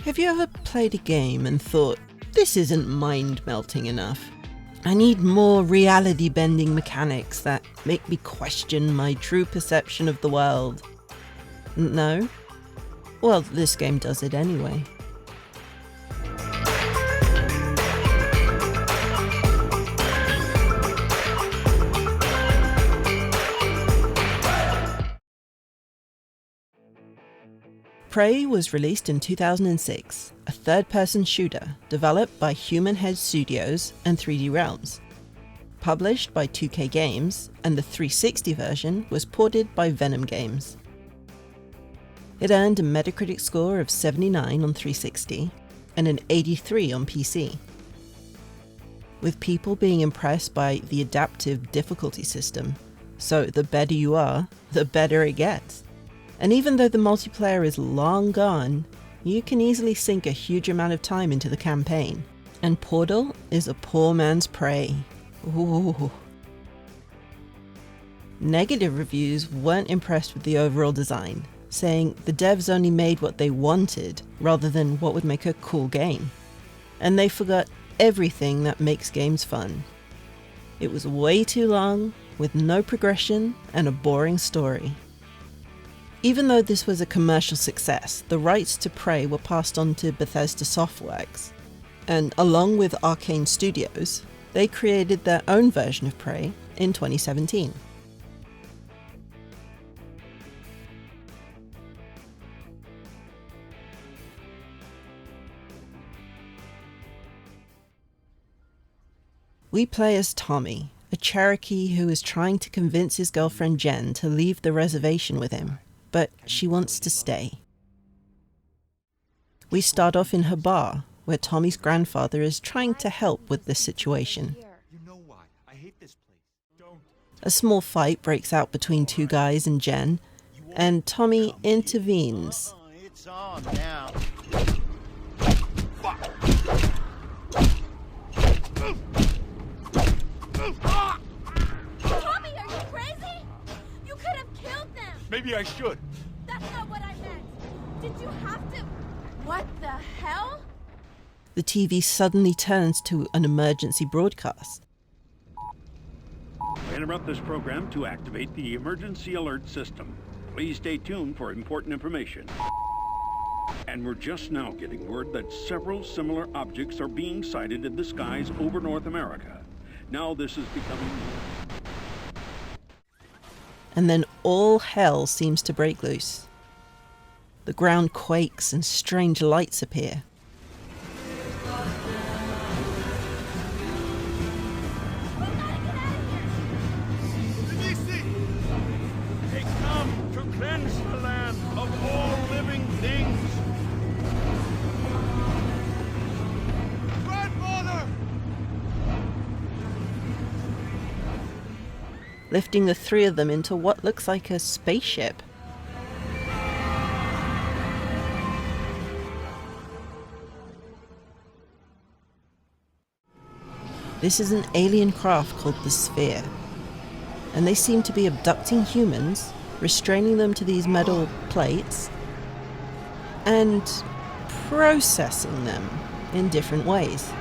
Have you ever played a game and thought, this isn't mind-melting enough? I need more reality-bending mechanics that make me question my true perception of the world. No? Well, this game does it anyway. Prey was released in 2006, a third-person shooter developed by Human Head Studios and 3D Realms. Published by 2K Games, and the 360 version was ported by Venom Games. It earned a Metacritic score of 79 on 360 and an 83 on PC. With people being impressed by the adaptive difficulty system, so the better you are, the better it gets. And even though the multiplayer is long gone, you can easily sink a huge amount of time into the campaign. And Portal is a poor man's Prey. Ooh. Negative reviews weren't impressed with the overall design, saying the devs only made what they wanted rather than what would make a cool game. And they forgot everything that makes games fun. It was way too long, with no progression and a boring story. Even though this was a commercial success, the rights to Prey were passed on to Bethesda Softworks, and along with Arcane Studios, they created their own version of Prey in 2017. We play as Tommy, a Cherokee who is trying to convince his girlfriend Jen to leave the reservation with him, but she wants to stay. We start off in her bar, where Tommy's grandfather is trying to help with this situation. A small fight breaks out between two guys and Jen, and Tommy intervenes. It's on now. Tommy, are you crazy? You could have killed them! Maybe I should. That's not what I meant! Did you have to... What the hell? The TV suddenly turns to an emergency broadcast. We interrupt this program to activate the emergency alert system. Please stay tuned for important information. And we're just now getting word that several similar objects are being sighted in the skies over North America. Now this is becoming... And then all hell seems to break loose. The ground quakes and strange lights appear. They come to cleanse the land of all living things. Grandfather! Lifting the three of them into what looks like a spaceship. This is an alien craft called the Sphere, and they seem to be abducting humans, restraining them to these metal plates, and processing them in different ways.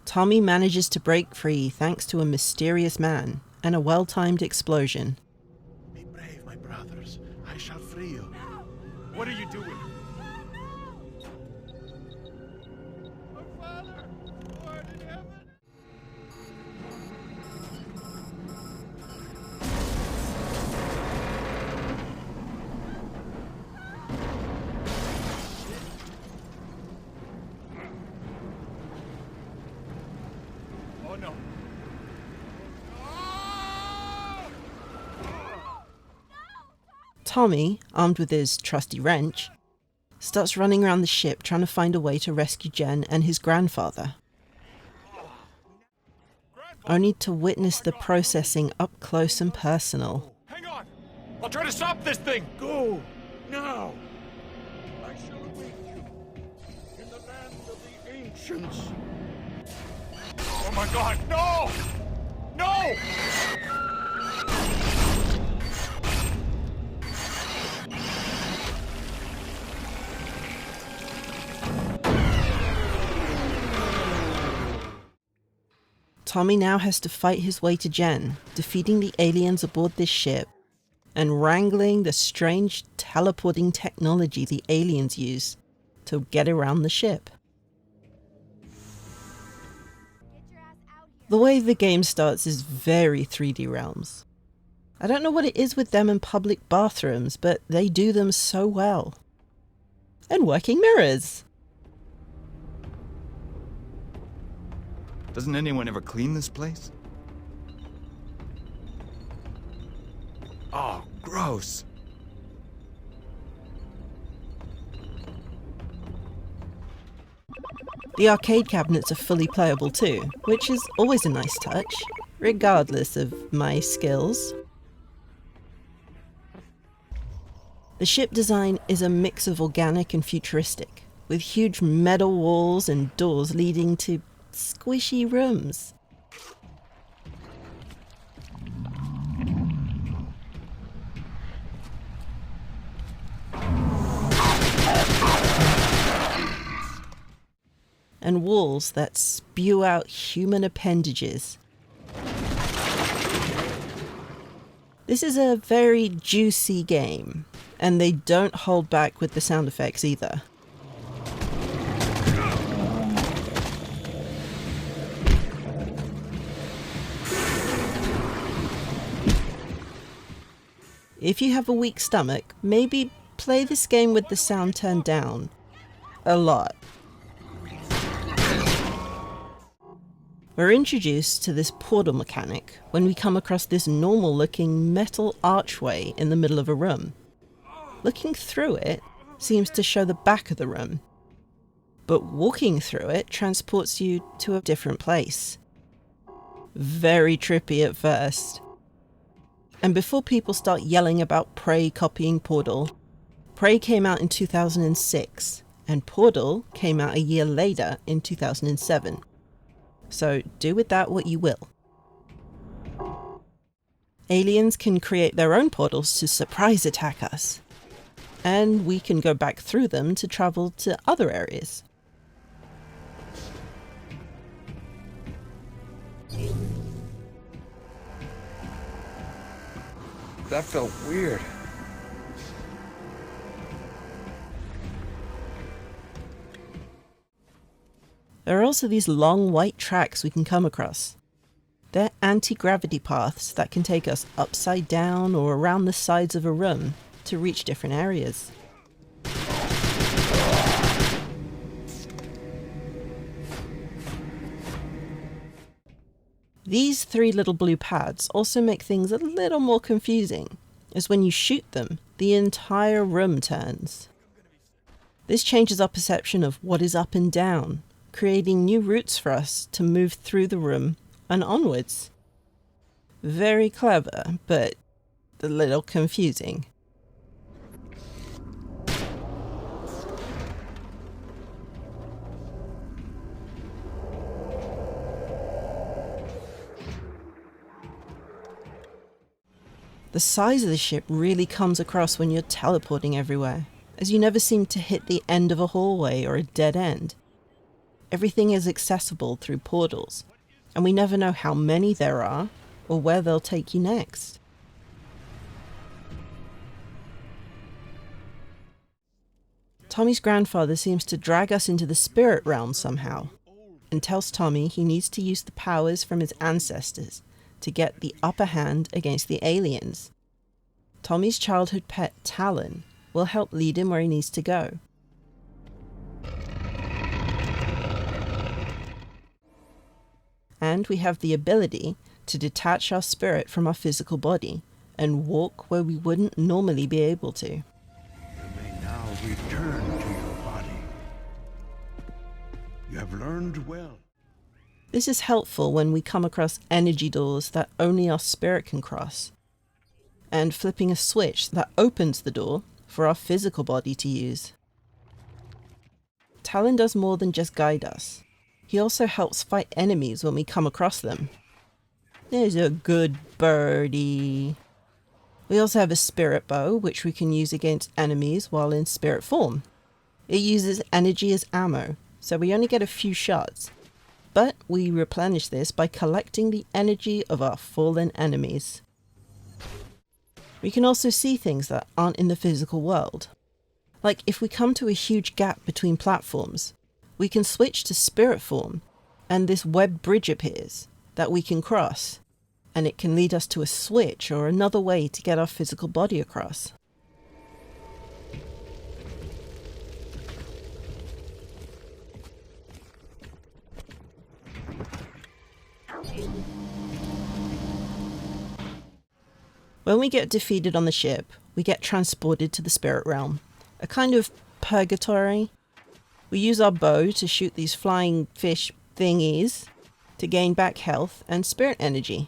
Tommy manages to break free thanks to a mysterious man and a well-timed explosion. Be brave, my brothers. I shall free you. What are you doing? Our Father, who art in heaven. Oh no. Tommy, armed with his trusty wrench, starts running around the ship trying to find a way to rescue Jen and his grandfather, only to witness the processing up close and personal. Hang on! I'll try to stop this thing! Go! Now! I shall await instructions. Oh my god, no! No! Tommy now has to fight his way to Jen, defeating the aliens aboard this ship, and wrangling the strange teleporting technology the aliens use to get around the ship. The way the game starts is very 3D Realms. I don't know what it is with them in public bathrooms, but they do them so well. And working mirrors! Doesn't anyone ever clean this place? Oh, gross. The arcade cabinets are fully playable too, which is always a nice touch, regardless of my skills. The ship design is a mix of organic and futuristic, with huge metal walls and doors leading to squishy rooms. And walls that spew out human appendages. This is a very juicy game, and they don't hold back with the sound effects either. If you have a weak stomach, maybe play this game with the sound turned down. A lot. We're introduced to this portal mechanic when we come across this normal looking metal archway in the middle of a room. Looking through it seems to show the back of the room, but walking through it transports you to a different place. Very trippy at first. And before people start yelling about Prey copying Portal, Prey came out in 2006, and Portal came out a year later in 2007. So do with that what you will. Aliens can create their own portals to surprise attack us, and we can go back through them to travel to other areas. That felt weird. There are also these long white tracks we can come across. They're anti-gravity paths that can take us upside down or around the sides of a room to reach different areas. These three little blue pads also make things a little more confusing, as when you shoot them, the entire room turns. This changes our perception of what is up and down, creating new routes for us to move through the room and onwards. Very clever, but a little confusing. The size of the ship really comes across when you're teleporting everywhere, as you never seem to hit the end of a hallway or a dead end. Everything is accessible through portals, and we never know how many there are or where they'll take you next. Tommy's grandfather seems to drag us into the spirit realm somehow, and tells Tommy he needs to use the powers from his ancestors to get the upper hand against the aliens. Tommy's childhood pet, Talon, will help lead him where he needs to go. And we have the ability to detach our spirit from our physical body and walk where we wouldn't normally be able to. You may now return to your body. You have learned well. This is helpful when we come across energy doors that only our spirit can cross, and flipping a switch that opens the door for our physical body to use. Talon does more than just guide us. He also helps fight enemies when we come across them. There's a good birdie. We also have a spirit bow, which we can use against enemies while in spirit form. It uses energy as ammo, so we only get a few shots. But we replenish this by collecting the energy of our fallen enemies. We can also see things that aren't in the physical world. Like if we come to a huge gap between platforms, we can switch to spirit form, and this web bridge appears that we can cross, and it can lead us to a switch or another way to get our physical body across. When we get defeated on the ship, we get transported to the spirit realm, a kind of purgatory. We use our bow to shoot these flying fish thingies to gain back health and spirit energy.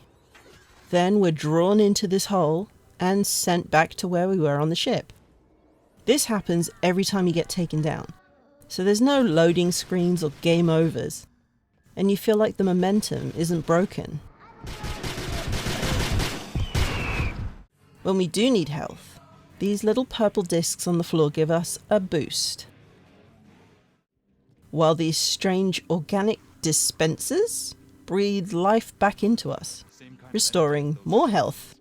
Then we're drawn into this hole and sent back to where we were on the ship. This happens every time you get taken down, so there's no loading screens or game overs, and you feel like the momentum isn't broken. When we do need health, these little purple discs on the floor give us a boost, while these strange organic dispensers breathe life back into us, restoring more health.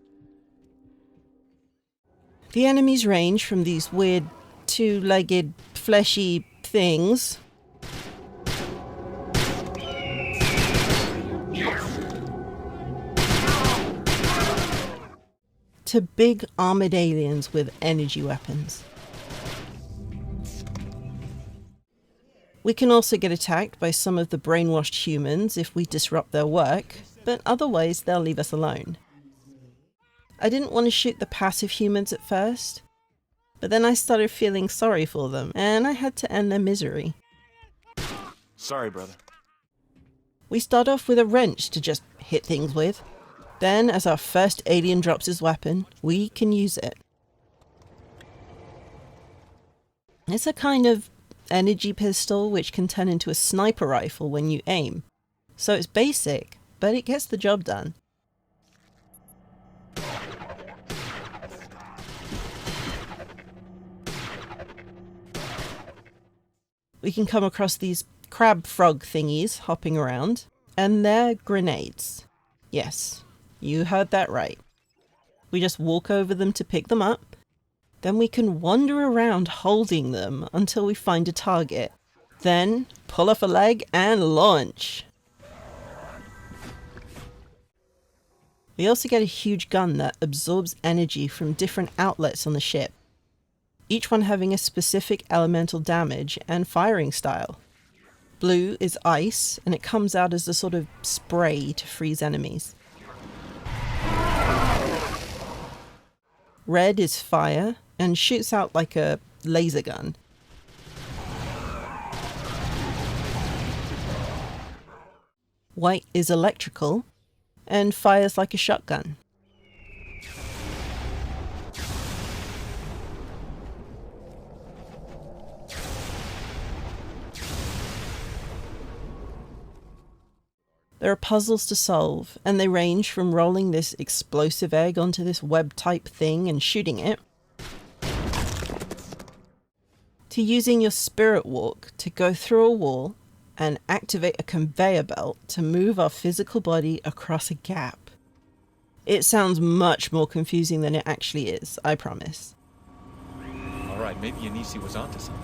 The enemies range from these weird two-legged fleshy things to big armored aliens with energy weapons. We can also get attacked by some of the brainwashed humans if we disrupt their work, but otherwise they'll leave us alone. I didn't want to shoot the passive humans at first, but then I started feeling sorry for them, and I had to end their misery. Sorry, brother. We start off with a wrench to just hit things with. Then, as our first alien drops his weapon, we can use it. It's a kind of energy pistol which can turn into a sniper rifle when you aim. So it's basic, but it gets the job done. We can come across these crab frog thingies hopping around, and they're grenades. Yes, you heard that right. We just walk over them to pick them up. Then we can wander around holding them until we find a target. Then pull off a leg and launch. We also get a huge gun that absorbs energy from different outlets on the ship, each one having a specific elemental damage and firing style. Blue is ice, and it comes out as a sort of spray to freeze enemies. Red is fire, and shoots out like a laser gun. White is electrical, and fires like a shotgun. There are puzzles to solve, and they range from rolling this explosive egg onto this web-type thing and shooting it, to using your spirit walk to go through a wall and activate a conveyor belt to move our physical body across a gap. It sounds much more confusing than it actually is, I promise. Alright, maybe Anisi was onto something.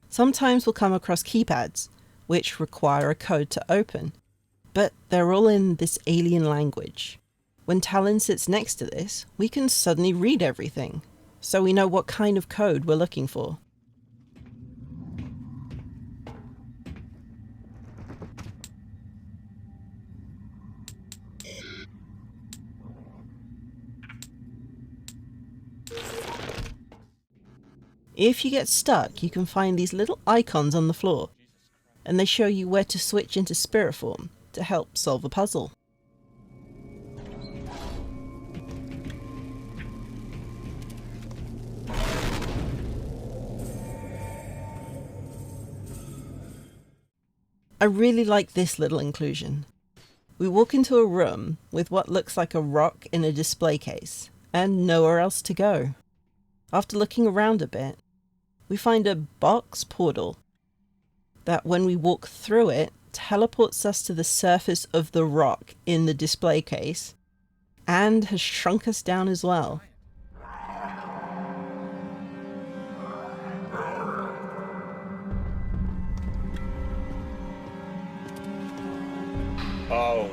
Sometimes we'll come across keypads, which require a code to open, but they're all in this alien language. When Talon sits next to this, we can suddenly read everything, so we know what kind of code we're looking for. If you get stuck, you can find these little icons on the floor, and they show you where to switch into spirit form to help solve a puzzle. really like this little inclusion. We walk into a room with what looks like a rock in a display case, and nowhere else to go. After looking around a bit, we find a box portal that, when we walk through it, teleports us to the surface of the rock in the display case, and has shrunk us down as well. Oh,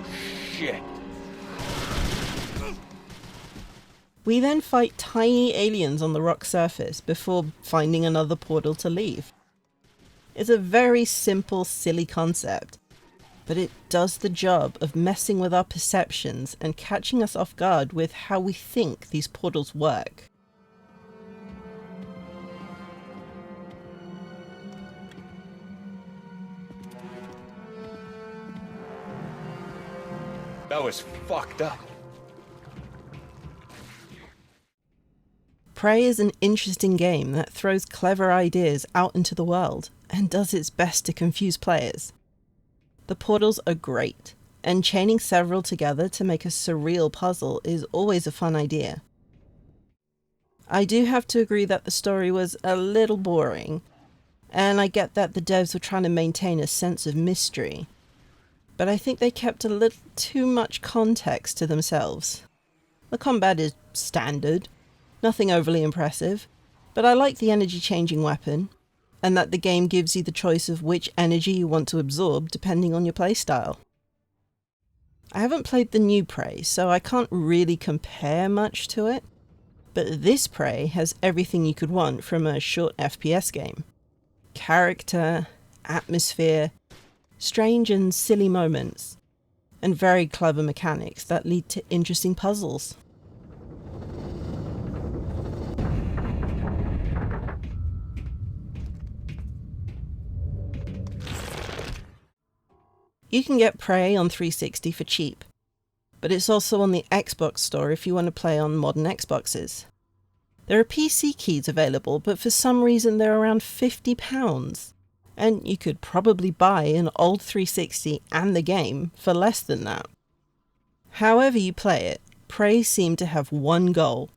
shit. We then fight tiny aliens on the rock surface before finding another portal to leave. It's a very simple, silly concept, but it does the job of messing with our perceptions and catching us off guard with how we think these portals work. That was fucked up. Prey is an interesting game that throws clever ideas out into the world and does its best to confuse players. The portals are great, and chaining several together to make a surreal puzzle is always a fun idea. I do have to agree that the story was a little boring, and I get that the devs were trying to maintain a sense of mystery, but I think they kept a little too much context to themselves. The combat is standard, nothing overly impressive, but I like the energy-changing weapon, and that the game gives you the choice of which energy you want to absorb depending on your playstyle. I haven't played the new Prey, so I can't really compare much to it, but this Prey has everything you could want from a short FPS game. Character, atmosphere, strange and silly moments, and very clever mechanics that lead to interesting puzzles. You can get Prey on 360 for cheap, but it's also on the Xbox store if you want to play on modern Xboxes. There are PC keys available, but for some reason they're around £50, and you could probably buy an old 360 and the game for less than that. However you play it, Prey seemed to have one goal,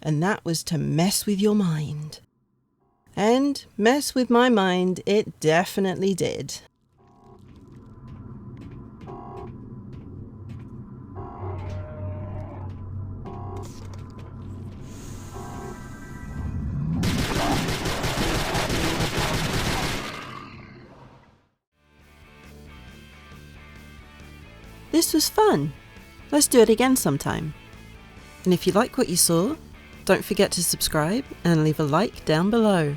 and that was to mess with your mind. And mess with my mind it definitely did. This was fun. Let's do it again sometime. And if you like what you saw, don't forget to subscribe and leave a like down below.